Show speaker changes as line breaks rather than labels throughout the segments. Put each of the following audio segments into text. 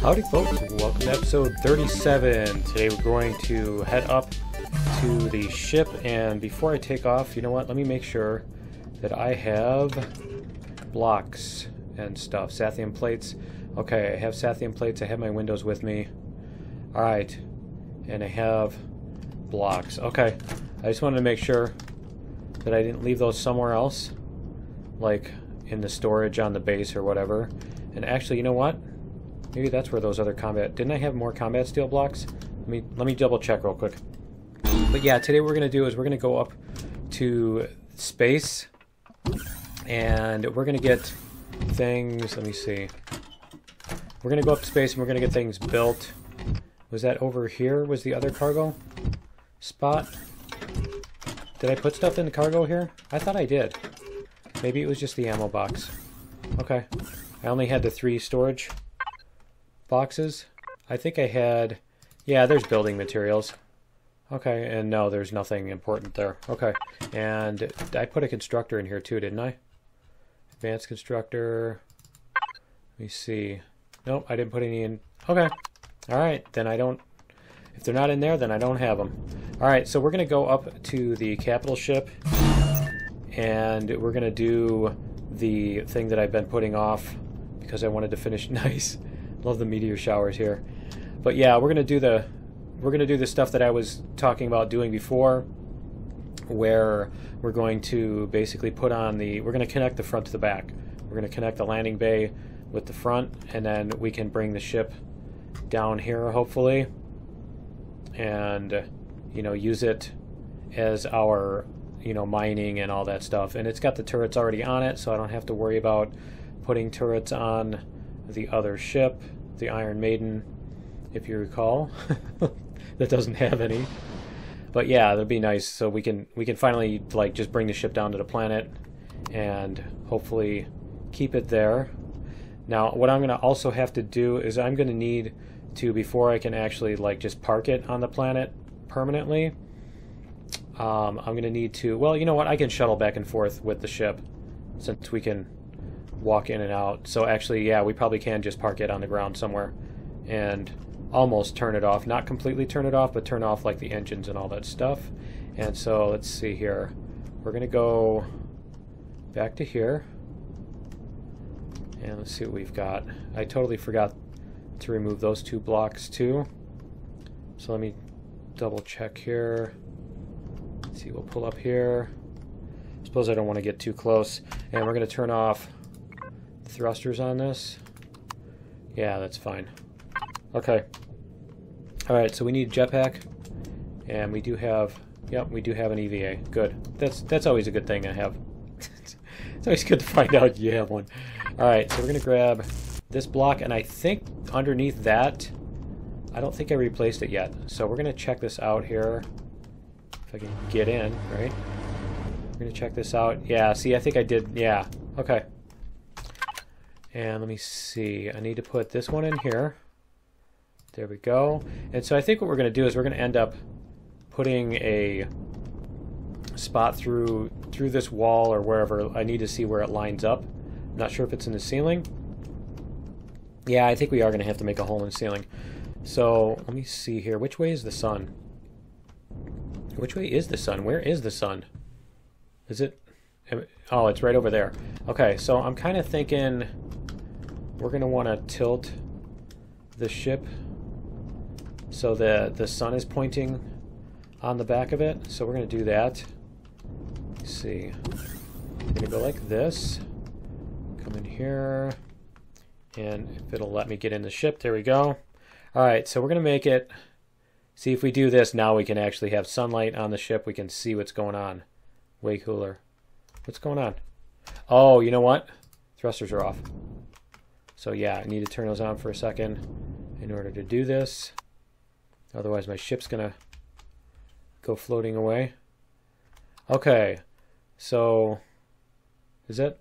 Howdy folks, welcome to episode 37. Today we're going to head up to the ship, and before I take off, you know what, let me make sure that I have blocks and stuff. Sathium plates. Okay, I have Sathium plates, I have my windows with me. Alright, and I have blocks. Okay, I just wanted to make sure that I didn't leave those somewhere else, like in the storage on the base or whatever. And actually, you know what? Maybe that's where those other combat... Didn't I have more combat steel blocks? Let me double check real quick. But yeah, today what we're going to do is we're going to go up to space, and we're going to get things... Let me see. We're going to go up to space and we're going to get things built. Was that over here? Was the other cargo spot? Did I put stuff in the cargo here? I thought I did. Maybe it was just the ammo box. Okay. I only had the 3 storage boxes. I think I had... Yeah, there's building materials. Okay, and no, there's nothing important there. Okay, and I put a constructor in here too, didn't I? Advanced constructor. Let me see. Nope, I didn't put any in. Okay. Alright, then I don't... If they're not in there, then I don't have them. Alright, so we're going to go up to the capital ship, and we're going to do the thing that I've been putting off because I wanted to finish nice. Love the meteor showers here. But yeah, we're gonna do the stuff that I was talking about doing before, where we're going to basically put on the... We're gonna connect the front to the back. We're gonna connect the landing bay with the front, and then we can bring the ship down here, hopefully, and, you know, use it as our, you know, mining and all that stuff. And it's got the turrets already on it, so I don't have to worry about putting turrets on the other ship, the Iron Maiden, if you recall. That doesn't have any. But yeah, that'd be nice, so we can finally, like, just bring the ship down to the planet and hopefully keep it there. Now, what I'm going to also have to do is I'm going to need to, before I can actually, like, just park it on the planet permanently, I'm going to need to... Well, you know what? I can shuttle back and forth with the ship, since we can walk in and out. So actually, yeah, we probably can just park it on the ground somewhere and almost turn it off. Not completely turn it off, but turn off like the engines and all that stuff. And so let's see here. We're gonna go back to here and let's see what we've got. I totally forgot to remove those 2 blocks too. So let me double check here. Let's see, we'll pull up here. Suppose I don't want to get too close. And we're gonna turn off thrusters on this. Yeah, that's fine. Okay. Alright, so we need jetpack, and we do have... Yep, we do have an EVA. Good. That's always a good thing to have. It's always good to find out you have one. Alright, so we're going to grab this block, and I think underneath that, I don't think I replaced it yet. So we're going to check this out here. If I can get in, right? We're going to check this out. Yeah, see, I think I did... Yeah, okay. And let me see, I need to put this one in here. There we go. And so I think what we're going to do is we're going to end up putting a spot through this wall or wherever. I need to see where it lines up. I'm not sure if it's in the ceiling. Yeah, I think we are going to have to make a hole in the ceiling. So let me see here. Which way is the sun? Which way is the sun? Where is the sun? Is it... Oh, it's right over there. Okay, so I'm kind of thinking... We're going to want to tilt the ship so that the sun is pointing on the back of it. So we're going to do that. Let's see. We're going to go like this. Come in here. And if it'll let me get in the ship, there we go. Alright, so we're going to make it... See, if we do this, now we can actually have sunlight on the ship. We can see what's going on. Way cooler. What's going on? Oh, you know what? Thrusters are off. So yeah, I need to turn those on for a second in order to do this. Otherwise my ship's gonna go floating away. Okay, so is that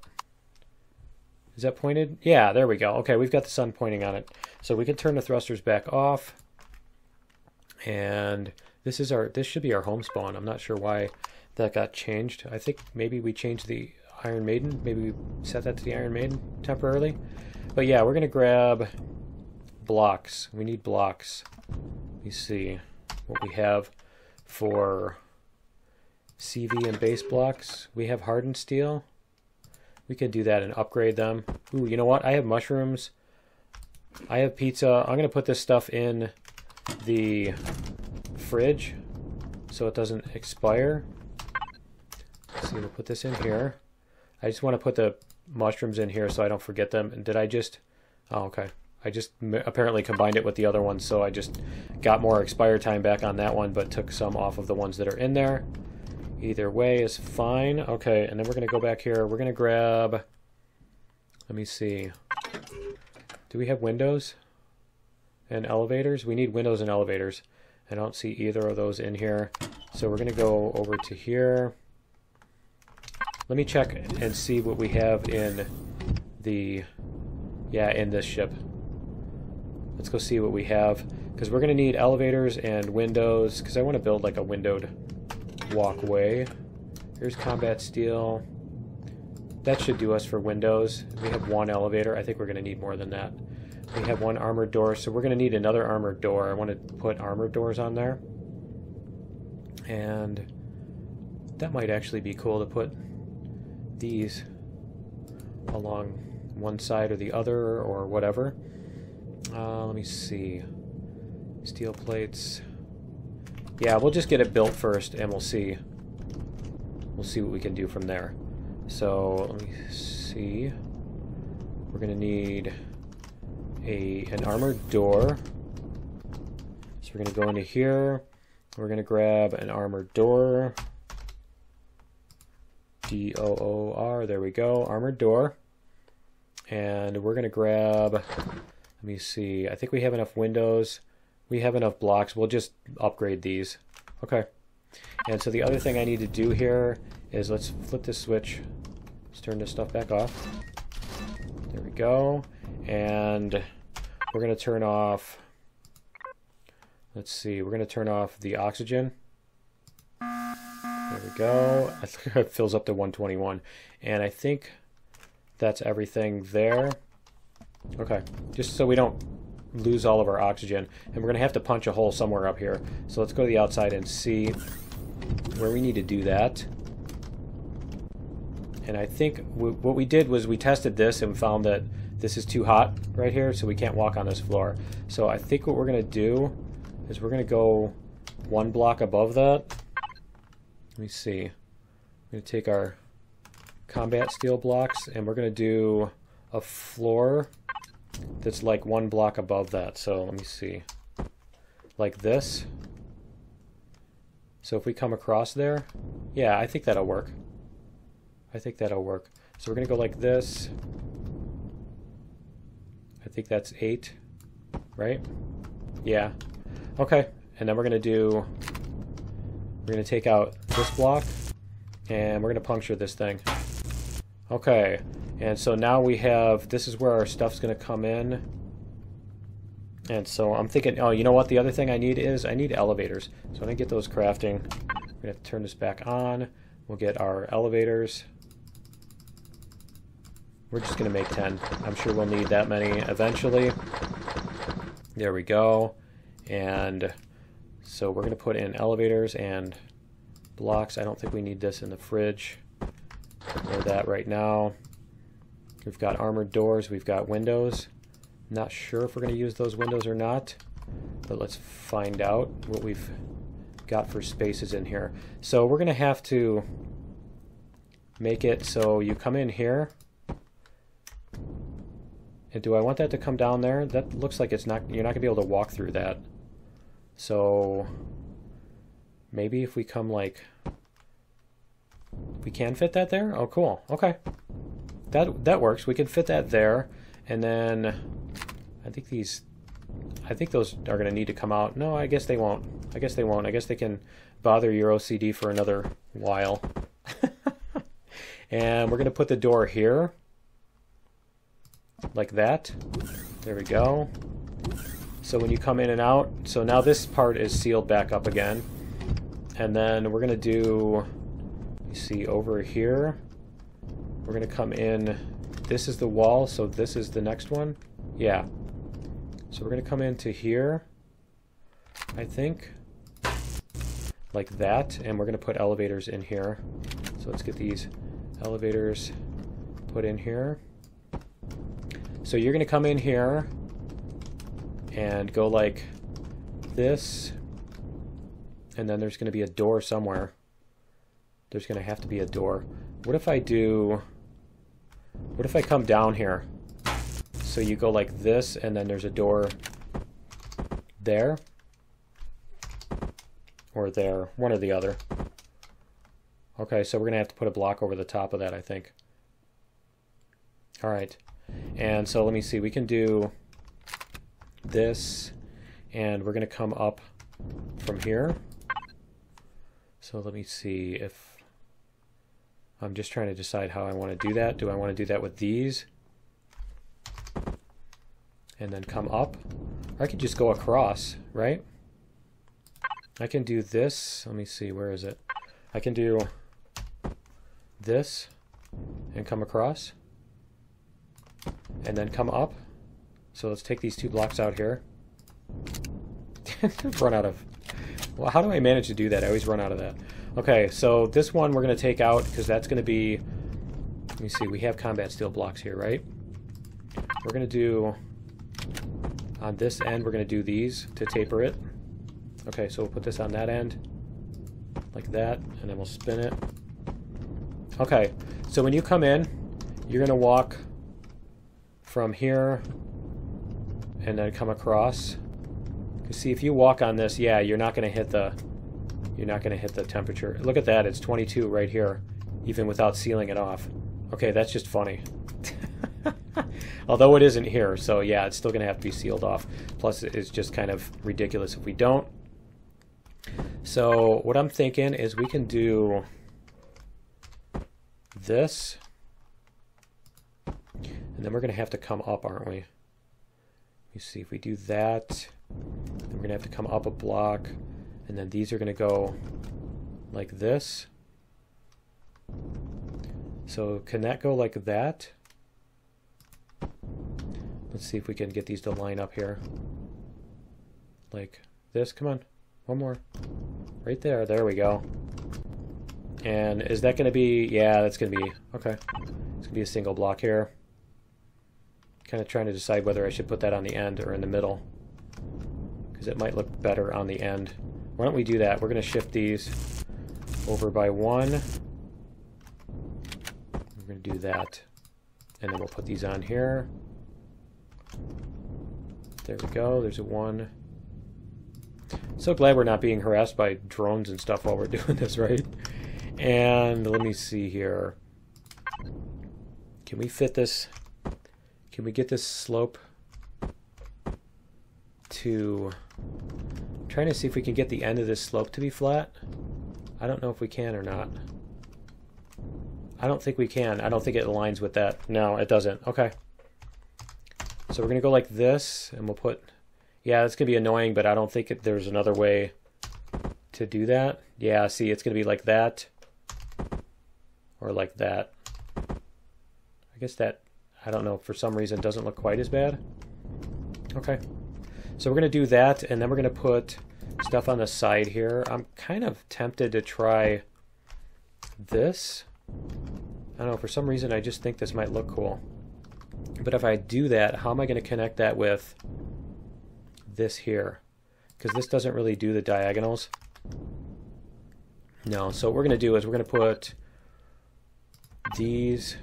pointed? Yeah, there we go. Okay, we've got the sun pointing on it. So we can turn the thrusters back off. And this should be our home spawn. I'm not sure why that got changed. I think maybe we changed the Iron Maiden. Maybe we set that to the Iron Maiden temporarily. But yeah, we're going to grab blocks. We need blocks. Let me see what we have for CV and base blocks. We have hardened steel. We could do that and upgrade them. Ooh, you know what? I have mushrooms. I have pizza. I'm going to put this stuff in the fridge so it doesn't expire. Let's see, we'll put this in here. I just want to put the mushrooms in here so I don't forget them. And did I just... Oh, okay. I just apparently combined it with the other one, so I just got more expire time back on that one, but took some off of the ones that are in there. Either way is fine. Okay, and then we're going to go back here. We're going to grab... Let me see. Do we have windows and elevators? We need windows and elevators. I don't see either of those in here. So we're going to go over to here. Let me check and see what we have in the... Yeah, in this ship. Let's go see what we have. Because we're going to need elevators and windows. Because I want to build like a windowed walkway. Here's combat steel. That should do us for windows. We have one elevator. I think we're going to need more than that. We have one armored door, so we're going to need another armored door. I want to put armored doors on there. And that might actually be cool to put these along one side or the other or whatever. Let me see. Steel plates. Yeah, we'll just get it built first and we'll see. We'll see what we can do from there. So let me see. We're going to need an armored door. So we're going to go into here. We're going to grab an armored door. D-O-O-R, there we go, armored door. And we're going to grab, let me see, I think we have enough windows. We have enough blocks. We'll just upgrade these. Okay. And so the other thing I need to do here is let's flip this switch. Let's turn this stuff back off. There we go. And we're going to turn off, let's see, we're going to turn off the oxygen. There we go. I think it fills up to 121. And I think that's everything there. Okay. Just so we don't lose all of our oxygen. And we're going to have to punch a hole somewhere up here. So let's go to the outside and see where we need to do that. And I think what we did was we tested this and found that this is too hot right here, so we can't walk on this floor. So I think what we're going to do is we're going to go one block above that. Let me see. I'm going to take our combat steel blocks and we're going to do a floor that's like one block above that. So let me see. Like this. So if we come across there, yeah, I think that'll work. I think that'll work. So we're going to go like this. I think that's 8, right? Yeah. Okay. And then we're going to take out this block and we're going to puncture this thing. Okay. And so now we have, this is where our stuff's going to come in. And so I'm thinking, oh, you know what? The other thing I need is I need elevators. So I'm going to get those crafting. We're going to have to turn this back on. We'll get our elevators. We're just going to make 10. I'm sure we'll need that many eventually. There we go. And so we're going to put in elevators and blocks. I don't think we need this in the fridge or that right now. We've got armored doors. We've got windows. Not sure if we're going to use those windows or not, but let's find out what we've got for spaces in here. So we're going to have to make it so you come in here. And do I want that to come down there? That looks like it's not, you're not going to be able to walk through that. So maybe if we come like, we can fit that there? Oh, cool. Okay. That works. We can fit that there. And then I think those are going to need to come out. No, I guess they won't. I guess they won't. I guess they can bother your OCD for another while. And we're going to put the door here. Like that. There we go. So when you come in and out, so now this part is sealed back up again. And then we're going to do, you see over here, we're going to come in, this is the wall, so this is the next one. Yeah. So we're going to come into here, I think, like that, and we're going to put elevators in here. So let's get these elevators put in here. So you're going to come in here and go like this, and then there's going to be a door somewhere. There's going to have to be a door. What if I come down here? So you go like this, and then there's a door there, or there, one or the other. Okay, so we're going to have to put a block over the top of that, I think. All right, and so let me see, we can do this, and we're going to come up from here. So let me see if, I'm just trying to decide how I want to do that. Do I want to do that with these? And then come up? Or I could just go across, right? I can do this. Let me see, where is it? I can do this and come across. And then come up. So let's take these 2 blocks out here. Run out of... Well, how do I manage to do that? I always run out of that. Okay, so this one we're going to take out because that's going to be... Let me see, we have combat steel blocks here, right? We're going to do... On this end, we're going to do these to taper it. Okay, so we'll put this on that end. Like that, and then we'll spin it. Okay, so when you come in, you're going to walk from here and then come across. Because see, if you walk on this, yeah, you're not going to hit the temperature. Look at that, it's 22 right here, even without sealing it off. Okay, that's just funny. Although it isn't here, so yeah, it's still going to have to be sealed off. Plus, it's just kind of ridiculous if we don't. So what I'm thinking is we can do this, and then we're going to have to come up, aren't we? Let me see, if we do that, then we're going to have to come up a block, and then these are going to go like this. So can that go like that? Let's see if we can get these to line up here. Like this, come on, one more. Right there, there we go. And is that going to be, yeah, that's going to be, okay. It's going to be a single block here. Kind of trying to decide whether I should put that on the end or in the middle, because it might look better on the end. Why don't we do that? We're going to shift these over by 1. We're going to do that. And then we'll put these on here. There we go. There's a 1. So glad we're not being harassed by drones and stuff while we're doing this, right? And let me see here. Can we fit this? Can we get this slope to... I'm trying to see if we can get the end of this slope to be flat. I don't know if we can or not. I don't think we can. I don't think it aligns with that. No, it doesn't. Okay. So we're going to go like this, and we'll put... Yeah, it's going to be annoying, but I don't think there's another way to do that. Yeah, see, it's going to be like that. Or like that. I guess that, I don't know, for some reason doesn't look quite as bad. Okay. So we're going to do that, and then we're going to put stuff on the side here. I'm kind of tempted to try this. I don't know, for some reason I just think this might look cool. But if I do that, how am I going to connect that with this here? Because this doesn't really do the diagonals. No, so what we're going to do is we're going to put these,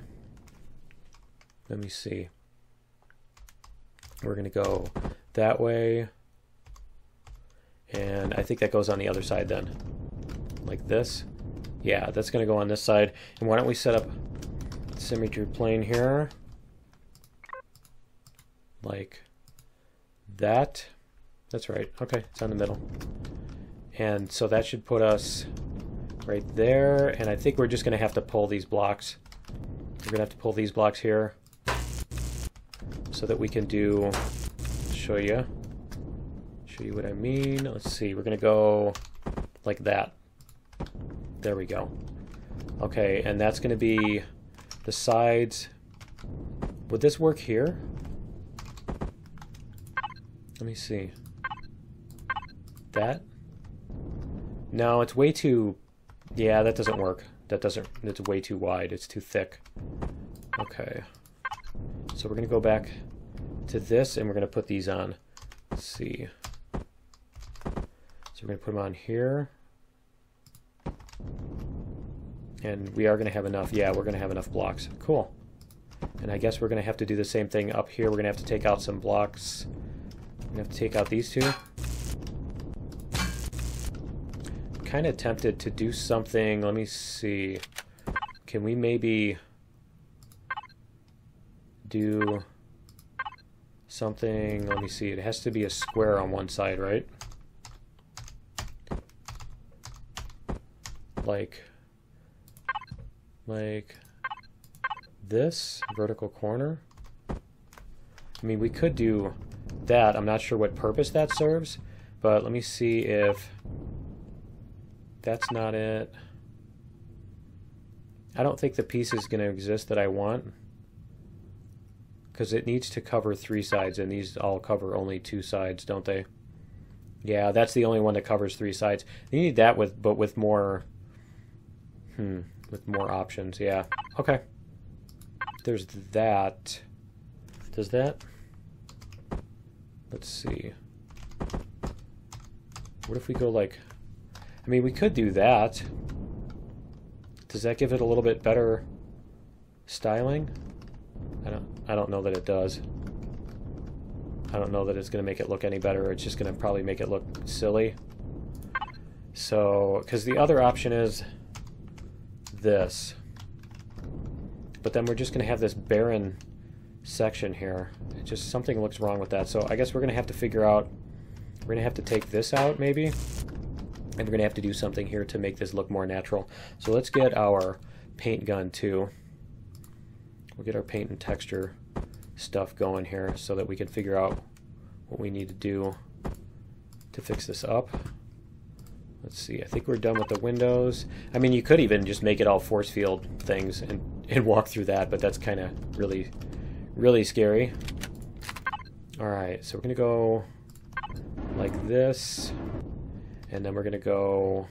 let me see, we're going to go that way, and I think that goes on the other side then, like this. Yeah, that's going to go on this side. And why don't we set up symmetry plane here, like that. That's right. Okay, it's on the middle. And so that should put us right there. And I think we're just going to have to pull these blocks. We're going to have to pull these blocks here so that we can do, show you what I mean. Let's see, we're going to go like that. There we go. Okay, and that's going to be the sides. Would this work here? Let me see. That? No, it's way too... Yeah, that doesn't work. That doesn't... It's way too wide. It's too thick. Okay. So we're going to go back to this, and we're going to put these on. Let's see. So we're going to put them on here. And we are going to have enough. Yeah, we're going to have enough blocks. Cool. And I guess we're going to have to do the same thing up here. We're going to have to take out some blocks. We're going to have to take out these two. I'm kind of tempted to do something. Let me see. Can we maybe do something? Let me see. It has to be a square on one side, right? Like this vertical corner. I mean, we could do that. I'm not sure what purpose that serves, but let me see if that's not it. I don't think the piece is going to exist that I want, because it needs to cover 3 sides, and these all cover only 2 sides, don't they? Yeah, that's the only one that covers 3 sides. You need that but with more with more options. Yeah. Okay. There's that. Does that? Let's see. What if we go like... I mean, we could do that. Does that give it a little bit better styling? I don't know that it does. I don't know that it's going to make it look any better. It's just going to probably make it look silly. So, because the other option is this. But then we're just going to have this barren section here. It just, something looks wrong with that. So I guess we're going to have to figure out, we're going to have to take this out maybe. And we're going to have to do something here to make this look more natural. So let's get our paint gun too. We'll get our paint and texture stuff going here so that we can figure out what we need to do to fix this up. Let's see, I think we're done with the windows. I mean, you could even just make it all force field things and walk through that, but that's kind of really scary. Alright, so we're going to go like this, and then we're going to go,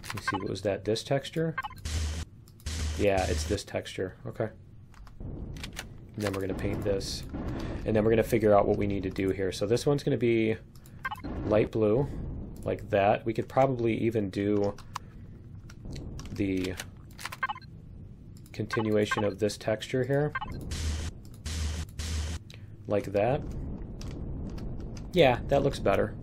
let me see, what was that, this texture? Yeah, it's this texture, okay. And then we're going to paint this, and then we're going to figure out what we need to do here. So this one's going to be light blue, like that. We could probably even do the continuation of this texture here, like that. Yeah, that looks better.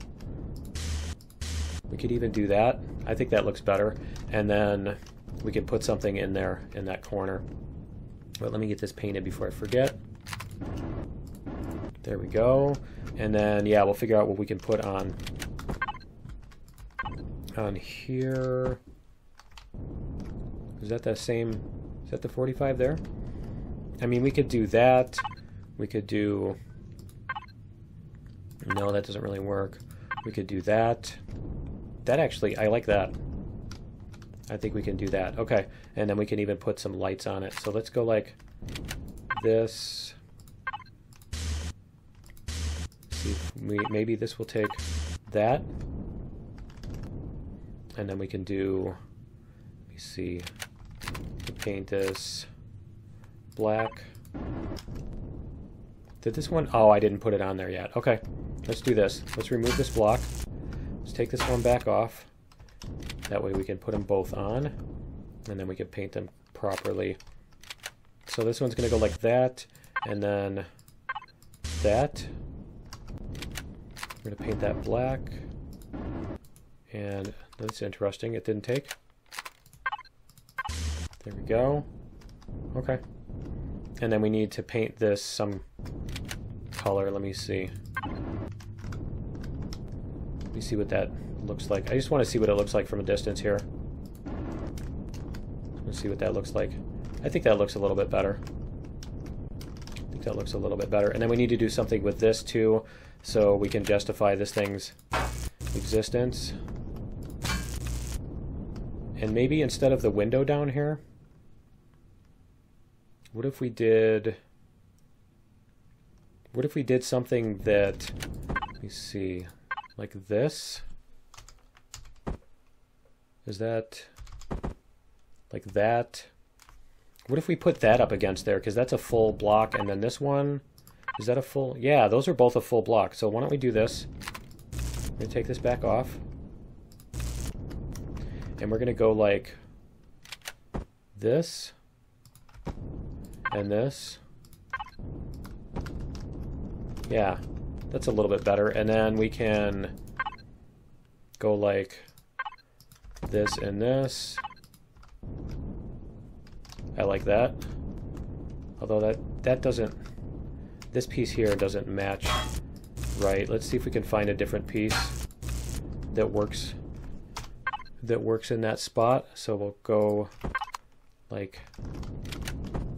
We could even do that. I think that looks better. And then we can put something in there in that corner. But let me get this painted before I forget. There we go. And then, yeah, we'll figure out what we can put on here. Is that the same? Is that the 45 there? I mean, we could do that. We could do... No, that doesn't really work. We could do that. That actually, I like that. I think we can do that. Okay, and then we can even put some lights on it. So let's go like this. See if maybe this will take that. And then we can do, let me see, paint this black. Did this one? Oh, I didn't put it on there yet. Okay, let's do this. Let's remove this block. Let's take this one back off. That way we can put them both on, and then we can paint them properly. So this one's going to go like that, and then that. We're going to paint that black. And that's interesting. It didn't take. There we go. Okay. And then we need to paint this some color. Let me see. Let me see what that looks like. I just want to see what it looks like from a distance here. Let's see what that looks like. I think that looks a little bit better. I think that looks a little bit better. And then we need to do something with this too, so we can justify this thing's existence. And maybe instead of the window down here, what if we did What if we did something that, let me see, like this? Is that like that? What if we put that up against there? Because that's a full block, and then this one, is that a full? Yeah, those are both a full block. So why don't we do this? I'm going to take this back off. And we're going to go like this and this. Yeah, that's a little bit better. And then we can go like this and this. I like that. Although that doesn't, this piece here doesn't match right. Let's see if we can find a different piece that works in that spot. So we'll go like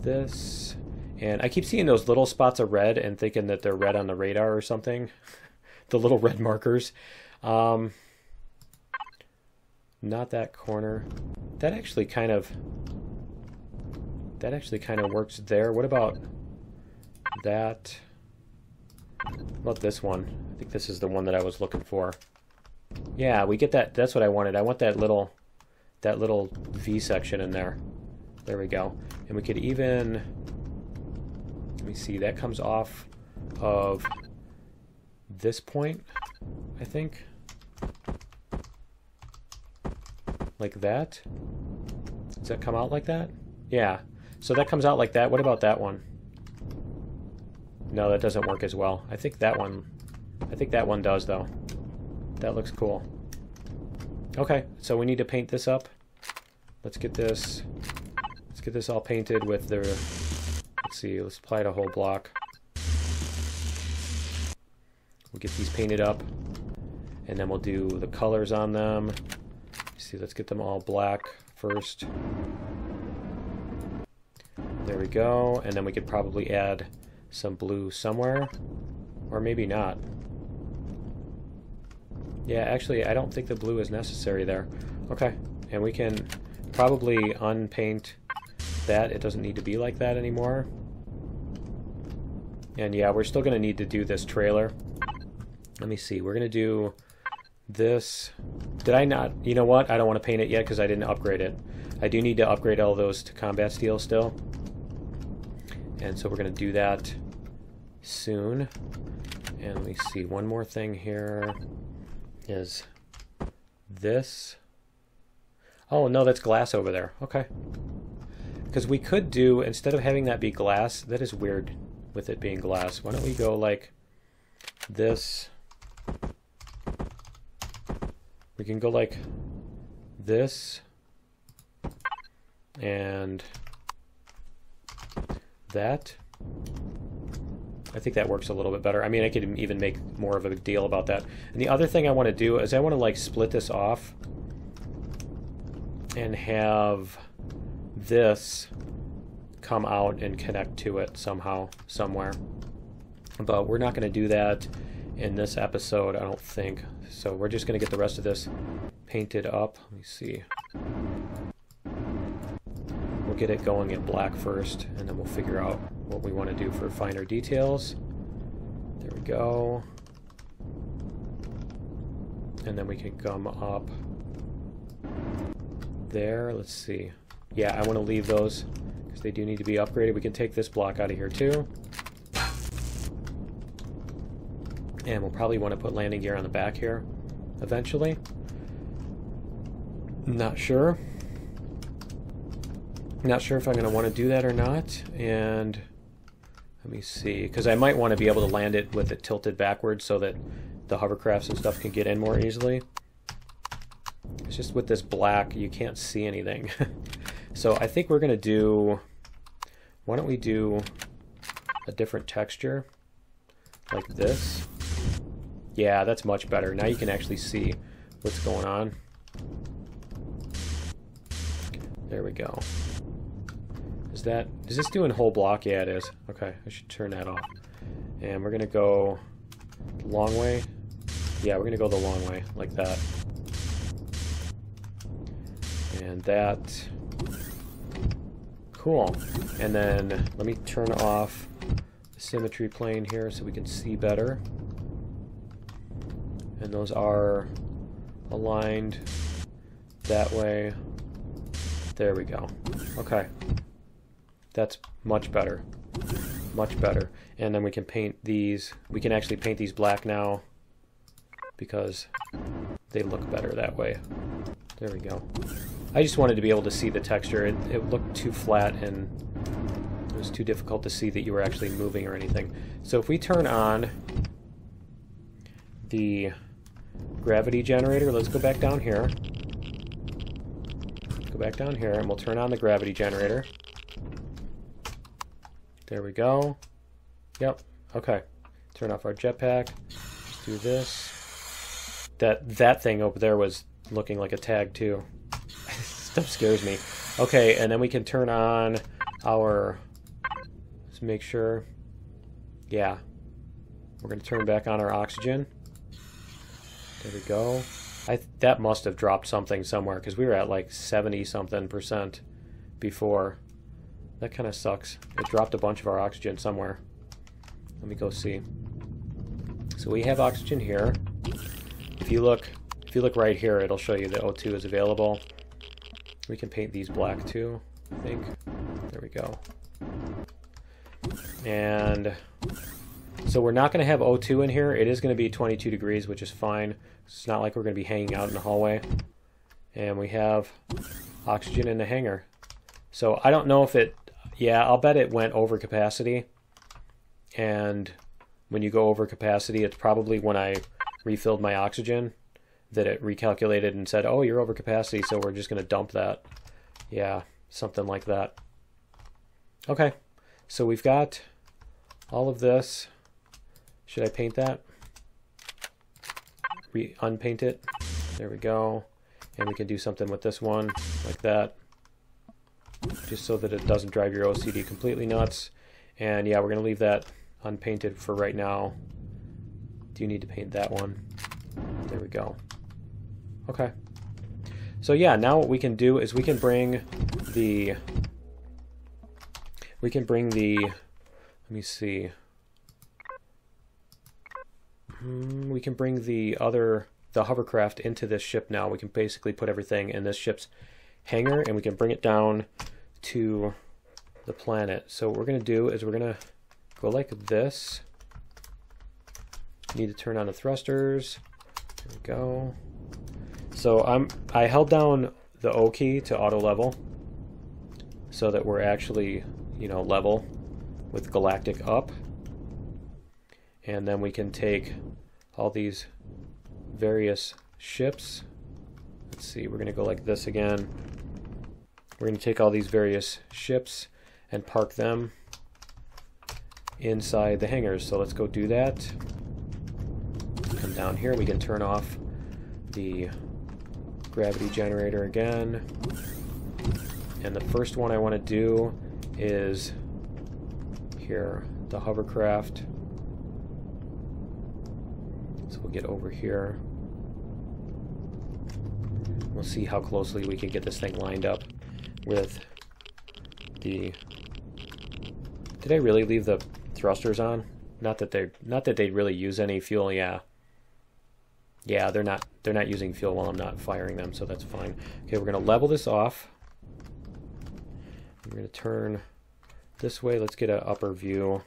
this. And I keep seeing those little spots of red and thinking that they're red on the radar or something. The little red markers. Not that corner. That actually kind of works there. What about that? What about this one? I think this is the one that I was looking for. Yeah, we get that. That's what I wanted. I want that little V section in there. There we go. And we could even, let me see, that comes off of this point, I think. Like that. Does that come out like that? Yeah. So that comes out like that. What about that one? No, that doesn't work as well. I think that one does though. That looks cool. Okay, so we need to paint this up. Let's get this all painted with the, let's see, let's apply it a whole block. We'll get these painted up and then we'll do the colors on them. See, let's get them all black first. There we go, and then we could probably add some blue somewhere, or maybe not. Yeah, actually, I don't think the blue is necessary there. Okay, and we can probably unpaint that. It doesn't need to be like that anymore. And yeah, we're still going to need to do this trailer. Let me see, we're going to do this. Did I not? You know what? I don't want to paint it yet because I didn't upgrade it. I do need to upgrade all those to combat steel still. And so we're going to do that soon. And let me see, one more thing here is this. Oh, no, that's glass over there. Okay. Because we could do, instead of having that be glass, that is weird with it being glass. Why don't we go like this? We can go like this and that. I think that works a little bit better. I mean, I could even make more of a deal about that. And the other thing I want to do is I want to like split this off and have this come out and connect to it somehow, somewhere. But we're not going to do that in this episode, I don't think. So we're just going to get the rest of this painted up. Let me see. We'll get it going in black first, and then we'll figure out what we want to do for finer details. There we go. And then we can come up there. Let's see. Yeah, I want to leave those because they do need to be upgraded. We can take this block out of here too. And we'll probably want to put landing gear on the back here eventually. Not sure. Not sure if I'm going to want to do that or not. And let me see, because I might want to be able to land it with it tilted backwards so that the hovercrafts and stuff can get in more easily. It's just with this black, you can't see anything. So I think we're going to do, why don't we do a different texture like this. Yeah, that's much better. Now you can actually see what's going on. There we go. Is this doing whole block? Yeah, it is. Okay, I should turn that off. And we're gonna go the long way. Yeah, we're gonna go the long way, like that. And that. Cool. And then let me turn off symmetry plane here so we can see better. And those are aligned that way. There we go. Okay. That's much better. Much better. And then we can paint these. We can actually paint these black now because they look better that way. There we go. I just wanted to be able to see the texture. It looked too flat and it was too difficult to see that you were actually moving or anything. So if we turn on the gravity generator, let's go back down here. Go back down here and we'll turn on the gravity generator. There we go. Yep. Okay. Turn off our jetpack. Let's do this. That thing over there was looking like a tag too. Stuff scares me. Okay, and then we can turn on our... Let's make sure. Yeah. We're going to turn back on our oxygen. There we go. That must have dropped something somewhere because we were at like 70-something% before. That kind of sucks. It dropped a bunch of our oxygen somewhere. Let me go see. So we have oxygen here. If you look right here, it'll show you that O2 is available. We can paint these black too, I think. There we go. And so we're not going to have O2 in here. It is going to be 22 degrees, which is fine. It's not like we're going to be hanging out in the hallway. And we have oxygen in the hangar. So I don't know if it... Yeah, I'll bet it went over capacity. And when you go over capacity, it's probably when I refilled my oxygen that it recalculated and said, oh, you're over capacity, so we're just going to dump that. Yeah, something like that. Okay, so we've got all of this. Should I paint that? Unpaint it. There we go. And we can do something with this one, like that. Just so that it doesn't drive your OCD completely nuts. And yeah, we're going to leave that unpainted for right now. Do you need to paint that one? There we go. Okay. So yeah, now what we can do is we can bring the... let me see. We can bring the hovercraft into this ship now. We can basically put everything in this ship's hangar and we can bring it down to the planet. So what we're going to do is we're going to go like this. Need to turn on the thrusters. There we go. So I held down the O key to auto level so that we're actually, you know, level with galactic up. And then we can take all these various ships. Let's see, we're going to go like this again. We're going to take all these various ships and park them inside the hangars. So let's go do that. Come down here, we can turn off the gravity generator again. And the first one I want to do is here, the hovercraft. So we'll get over here. We'll see how closely we can get this thing lined up with the... Did I really leave the thrusters on? Not that they really use any fuel. Yeah. Yeah, they're not using fuel while I'm not firing them, so that's fine. Okay, we're going to level this off. We're going to turn this way. Let's get an upper view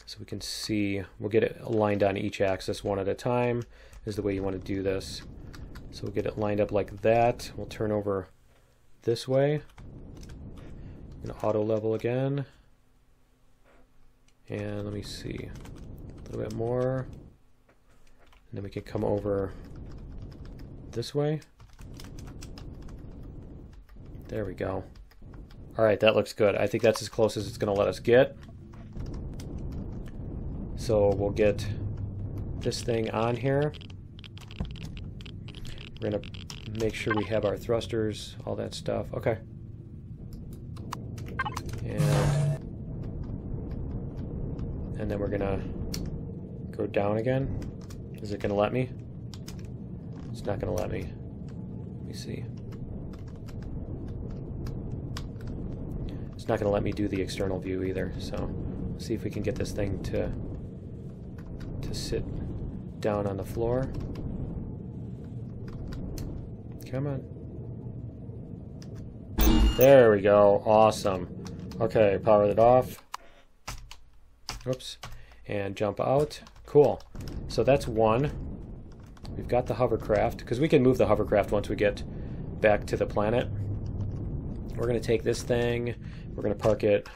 so we can see. We'll get it aligned on each axis one at a time is the way you want to do this. So we'll get it lined up like that. We'll turn over this way. I'm going to auto level again. And let me see. A little bit more. And then we can come over this way. There we go. Alright, that looks good. I think that's as close as it's going to let us get. So we'll get this thing on here. We're going to make sure we have our thrusters, all that stuff. Okay. And then we're going to go down again. Is it going to let me? It's not going to let me. Let me see. It's not going to let me do the external view either, so see if we can get this thing to sit down on the floor. Come on. There we go. Awesome. Okay, power it off. Oops. And jump out. Cool. So that's one. We've got the hovercraft, because we can move the hovercraft once we get back to the planet. We're going to take this thing. We're going to park it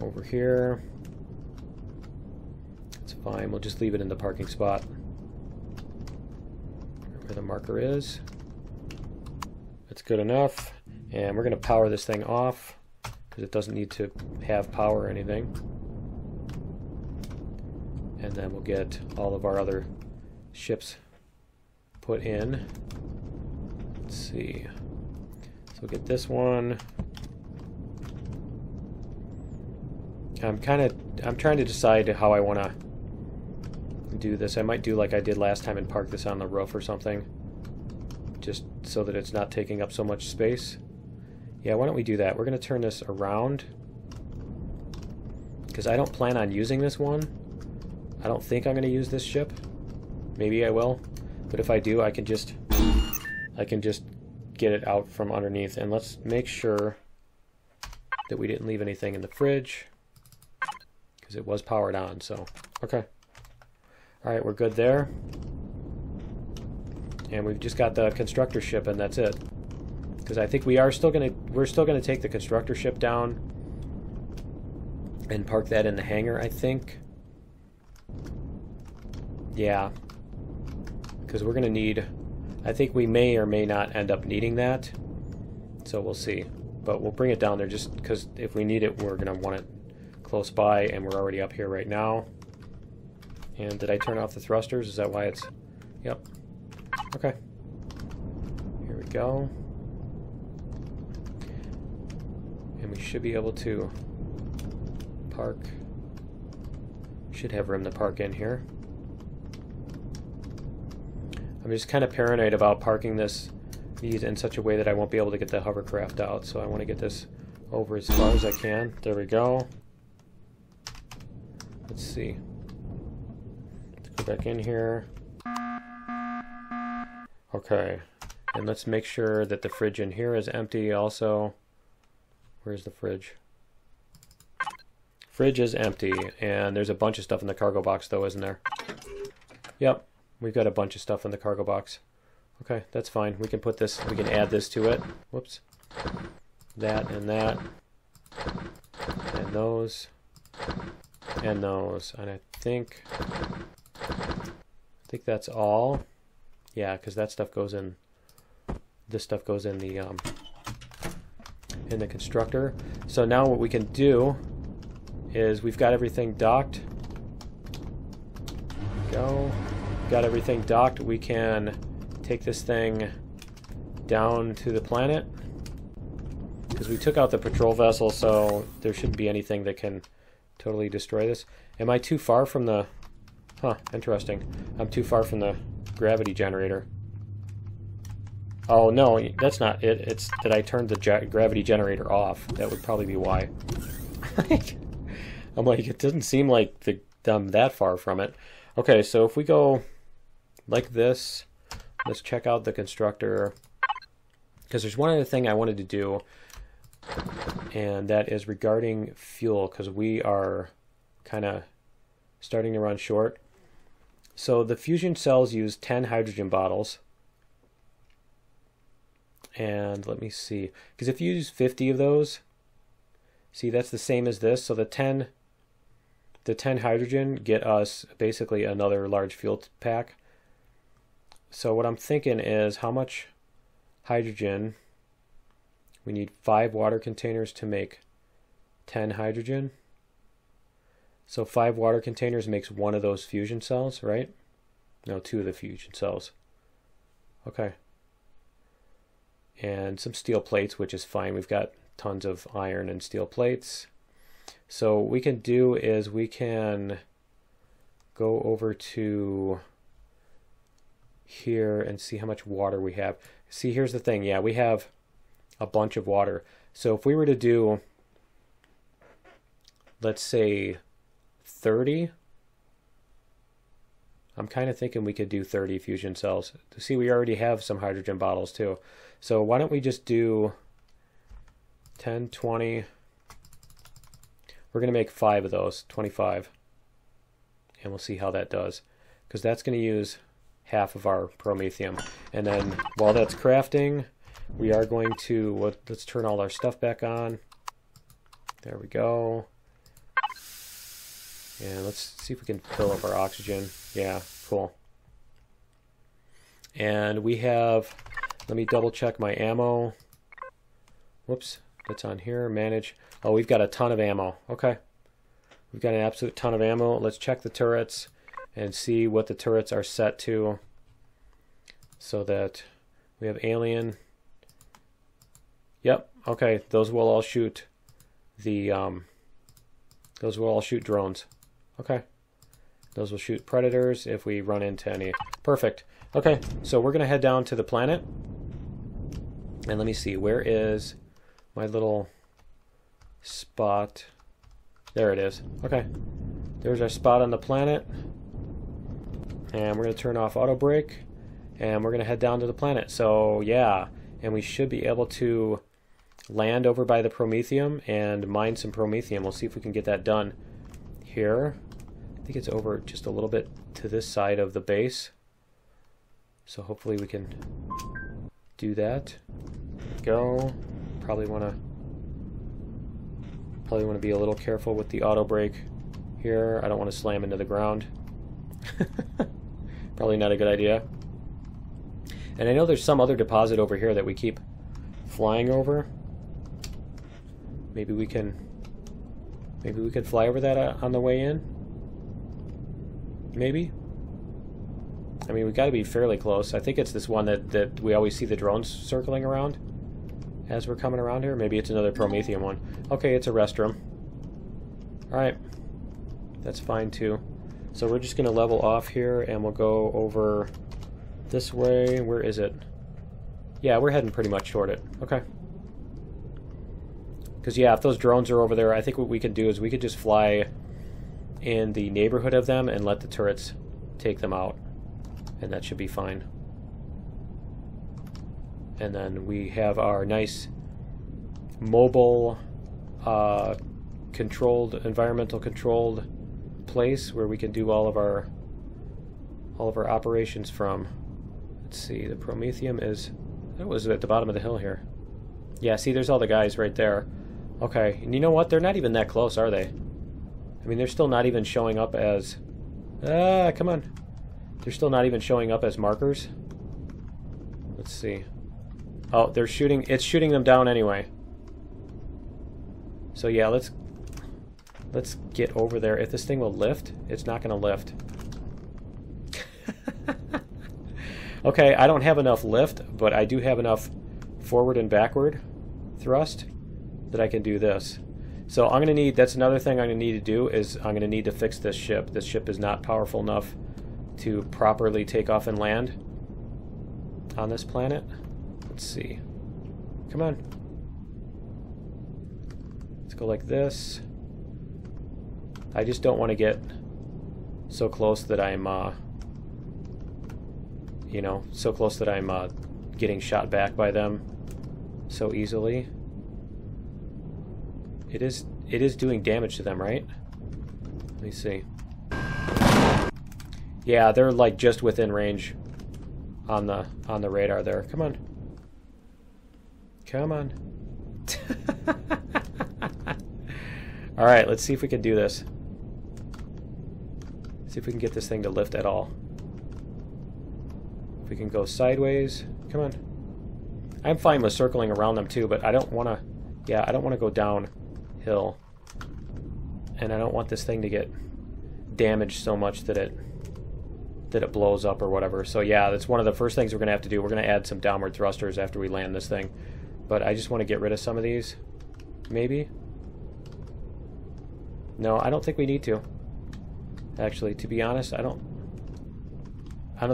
over here. It's fine. We'll just leave it in the parking spot where the marker is. That's good enough. And we're going to power this thing off because it doesn't need to have power or anything. And then we'll get all of our other ships put in. Let's see. So we'll get this one. I'm trying to decide how I want to do this. I might do like I did last time and park this on the roof or something, just so that it's not taking up so much space. Yeah, why don't we do that? We're going to turn this around because I don't plan on using this one. I don't think I'm going to use this ship. Maybe I will, but if I do, I can just get it out from underneath. And let's make sure that we didn't leave anything in the fridge because it was powered on. So okay. All right, we're good there. And we've just got the constructor ship, and that's it. Because I think we're still gonna take the constructor ship down and park that in the hangar, I think. Yeah. Because we're gonna need, I think we may or may not end up needing that. So we'll see. But we'll bring it down there just because if we need it, we're gonna want it close by, and we're already up here right now. And did I turn off the thrusters? Is that why it's... Yep. Okay. Here we go. And we should be able to park. Should have room to park in here. I'm just kind of paranoid about parking these in such a way that I won't be able to get the hovercraft out. So I want to get this over as far as I can. There we go. Let's see. Go back in here. Okay, and let's make sure that the fridge in here is empty also. Where's the fridge? Fridge is empty, and there's a bunch of stuff in the cargo box though, isn't there? Yep, we've got a bunch of stuff in the cargo box. Okay, that's fine. We can put this, we can add this to it. Whoops. That and that. And those. And those. And I think that's all. Yeah, because that stuff goes in. This stuff goes in the constructor. So now what we can do is we've got everything docked. Go. Got everything docked. We can take this thing down to the planet because we took out the patrol vessel, so there shouldn't be anything that can totally destroy this. Am I too far from the... Huh, interesting. I'm too far from the gravity generator. Oh, no, that's not it. It's that I turned the gravity generator off. That would probably be why. I'm like, it doesn't seem like I'm that far from it. Okay, so if we go like this, let's check out the constructor. Because there's one other thing I wanted to do, and that is regarding fuel, because we are kind of starting to run short. So the fusion cells use 10 hydrogen bottles. And let me see. Because if you use 50 of those, see, that's the same as this. So the 10 hydrogen get us basically another large fuel pack. So what I'm thinking is how much hydrogen... We need 5 water containers to make 10 hydrogen. So 5 water containers makes 1 of those fusion cells, right? No, 2 of the fusion cells. Okay. And some steel plates, which is fine. We've got tons of iron and steel plates. So what we can do is we can go over to here and see how much water we have. See, here's the thing. Yeah, we have a bunch of water. So if we were to do let's say 30. I'm kind of thinking we could do 30 fusion cells. See, we already have some hydrogen bottles too. So why don't we just do 10, 20. We're going to make 5 of those, 25. And we'll see how that does. Because that's going to use half of our promethium. And then while that's crafting, we are going to, let's turn all our stuff back on. There we go. And let's see if we can fill up our oxygen. Yeah, cool. And we have, let me double check my ammo. Whoops, that's on here, manage. Oh, we've got a ton of ammo. Okay. We've got an absolute ton of ammo. Let's check the turrets and see what the turrets are set to so that we have alien. Yep, okay, those will all shoot the, those will all shoot drones. Okay. Those will shoot predators if we run into any. Perfect. Okay, so we're going to head down to the planet. And let me see, where is my little spot? There it is. Okay. There's our spot on the planet. And we're going to turn off auto brake. And we're going to head down to the planet. So, yeah. And we should be able to land over by the promethium and mine some promethium. We'll see if we can get that done here. I think it's over just a little bit to this side of the base. So hopefully we can do that. Go. Probably want to be a little careful with the auto brake here. I don't want to slam into the ground. Probably not a good idea. And I know there's some other deposit over here that we keep flying over. Maybe we can fly over that on the way in. Maybe. I mean, we got to be fairly close. I think it's this one that we always see the drones circling around as we're coming around here. Maybe it's another promethium one. Okay, it's a restroom. Alright. That's fine too. So we're just going to level off here and we'll go over this way. Where is it? Yeah, we're heading pretty much toward it. Okay. Because, yeah, if those drones are over there, I think what we can do is we could just fly in the neighborhood of them and let the turrets take them out. And that should be fine. And then we have our nice mobile, environmental controlled place where we can do all of our operations from. Let's see, the promethium is, that was at the bottom of the hill here. Yeah, see, there's all the guys right there. Okay, and you know what? They're not even that close, are they? I mean, they're still not even showing up as... come on. They're still not even showing up as markers. Let's see. Oh, they're shooting... It's shooting them down anyway. So yeah, let's get over there. If this thing will lift, it's not going to lift. Okay, I don't have enough lift, but I do have enough forward and backward thrust that I can do this. So I'm going to need, that's another thing I'm going to need to do, is I'm going to need to fix this ship. This ship is not powerful enough to properly take off and land on this planet. Let's see. Come on. Let's go like this. I just don't want to get so close that I'm, you know, so close that I'm getting shot back by them so easily. It is doing damage to them, right? Let me see. Yeah, they're like just within range on the radar there. Come on. Come on. All right, let's see if we can do this. See if we can get this thing to lift at all. If we can go sideways. Come on. I'm fine with circling around them too, but I don't want to... Yeah, I don't want to go downhill. And I don't want this thing to get damaged so much that it blows up or whatever. So yeah, that's one of the first things we're going to have to do. We're going to add some downward thrusters after we land this thing. But I just want to get rid of some of these. Maybe? No, I don't think we need to. Actually, to be honest, I don't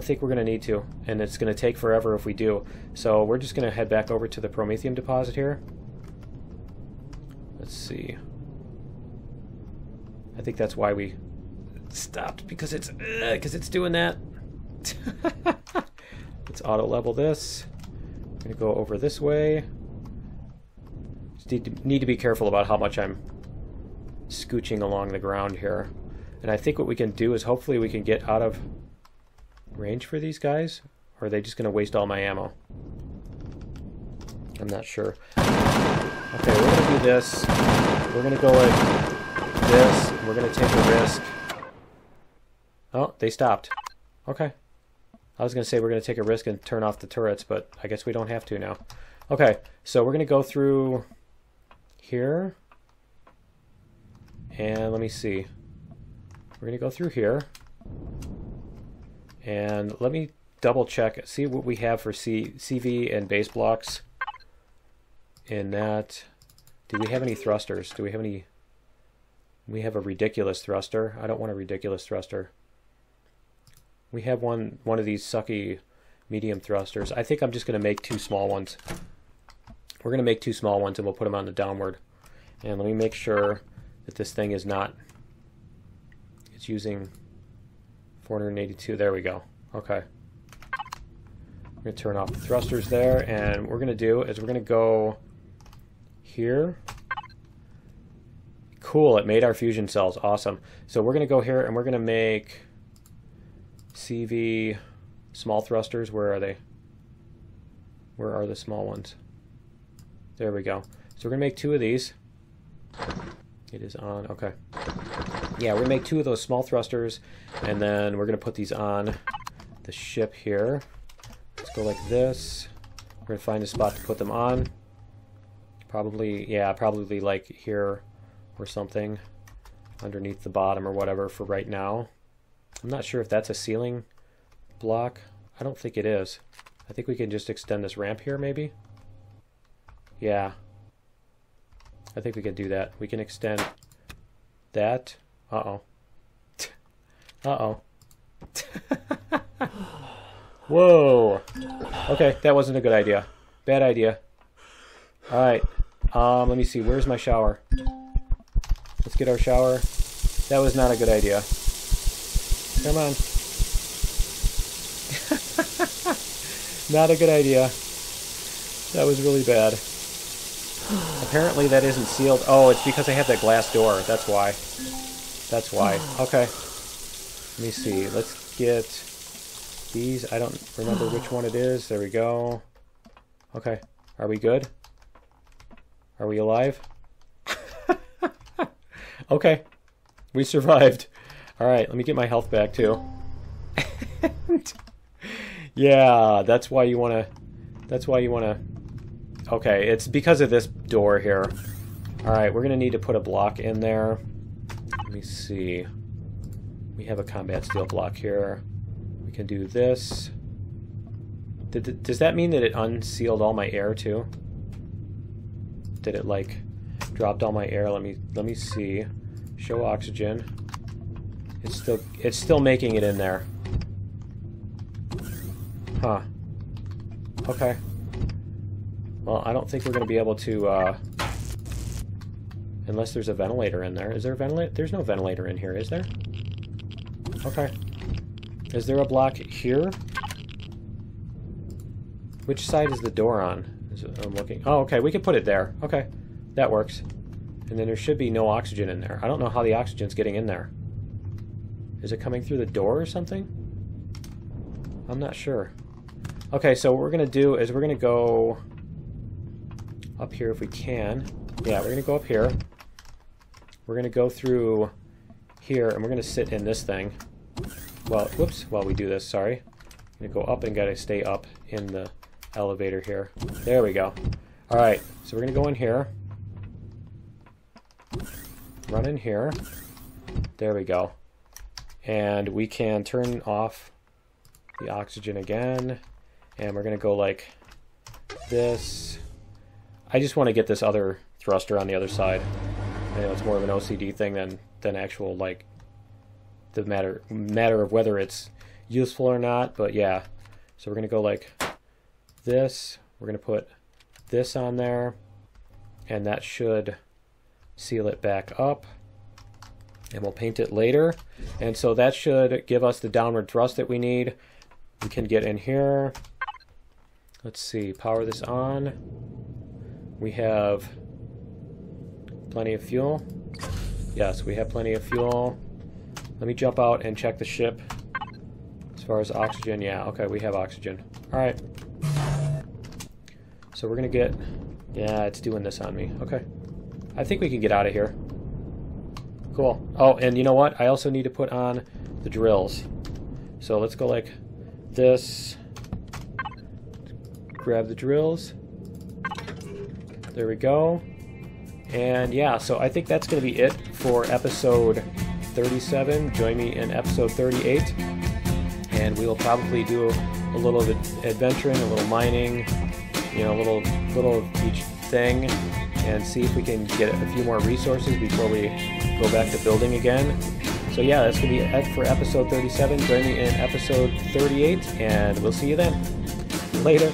think we're going to need to. And it's going to take forever if we do. So we're just going to head back over to the promethium deposit here. Let's see. I think that's why we stopped, because it's doing that. Let's auto level this. I'm gonna go over this way. Just need to be careful about how much I'm scooching along the ground here. And I think what we can do is hopefully we can get out of range for these guys, or are they just gonna waste all my ammo? I'm not sure. Okay, we're gonna do this. We're gonna go like this. And we're gonna take a risk. Oh, they stopped. Okay. I was gonna say we're gonna take a risk and turn off the turrets, but I guess we don't have to now. Okay, so we're gonna go through here. And let me see. We're gonna go through here. And let me double check, see what we have for CV and base blocks in that. Do we have any thrusters? Do we have any? We have a ridiculous thruster. I don't want a ridiculous thruster. We have one of these sucky medium thrusters. I think I'm just going to make 2 small ones. We're going to make 2 small ones and we'll put them on the downward. And let me make sure that this thing is not, it's using 482. There we go. Okay. We're going to turn off the thrusters there, and what we're going to do is we're going to go here. Cool, it made our fusion cells. Awesome. So we're going to go here and we're going to make CV small thrusters. Where are they? Where are the small ones? There we go. So we're going to make 2 of these. It is on. Okay. Yeah, we're going to make 2 of those small thrusters, and then we're going to put these on the ship here. Let's go like this. We're going to find a spot to put them on. Probably, yeah, probably like here or something underneath the bottom or whatever for right now. I'm not sure if that's a ceiling block. I don't think it is. I think we can just extend this ramp here maybe. Yeah. I think we can do that. We can extend that. Uh-oh. Uh-oh. Whoa. Okay, that wasn't a good idea. Bad idea. Alright. Let me see. Where's my shower? Let's get our shower. That was not a good idea. Come on. Not a good idea. That was really bad. Apparently that isn't sealed. Oh, it's because I have that glass door. That's why. That's why. Okay. Let me see. Let's get these. I don't remember which one it is. There we go. Okay. Are we good? Are we alive? Okay. We survived. Alright, let me get my health back too. Yeah, that's why you wanna... That's why you wanna... Okay, it's because of this door here. Alright, we're gonna need to put a block in there. Let me see. We have a combat steel block here. We can do this. Does that mean that it unsealed all my air too? Did it like dropped all my air? Let me see. Show oxygen. It's still making it in there. Huh. Okay. Well, I don't think we're going to be able to, unless there's a ventilator in there. Is there a ventilator? There's no ventilator in here, is there? Okay. Is there a block here? Which side is the door on? I'm looking. Oh, okay. We can put it there. Okay. That works. And then there should be no oxygen in there. I don't know how the oxygen's getting in there. Is it coming through the door or something? I'm not sure. Okay, so what we're going to do is we're going to go up here if we can. Yeah, we're going to go up here. We're going to go through here, and we're going to sit in this thing. Well, whoops, while we do this, sorry. I'm going to go up and got to stay up in the elevator here. There we go. Alright, so we're going to go in here. Run in here. There we go. And we can turn off the oxygen again. And we're going to go like this. I just want to get this other thruster on the other side. I know it's more of an OCD thing than actual, like, the matter of whether it's useful or not. But yeah. So we're going to go like this. We're going to put this on there. And that should seal it back up. and we'll paint it later. And so that should give us the downward thrust that we need. We can get in here. Let's see, power this on. We have plenty of fuel. Yes, we have plenty of fuel. Let me jump out and check the ship. As far as oxygen, yeah, okay, we have oxygen. Alright. So we're gonna get... Yeah, it's doing this on me. Okay. I think we can get out of here. Cool. Oh, and you know what? I also need to put on the drills. So let's go like this. Grab the drills. There we go. And yeah, so I think that's going to be it for episode 37. Join me in episode 38. And we will probably do a little bit adventuring, a little mining, you know, a little of each thing, and see if we can get a few more resources before we go back to building again. So yeah, that's going to be it for episode 37. Join me in episode 38, and we'll see you then. Later.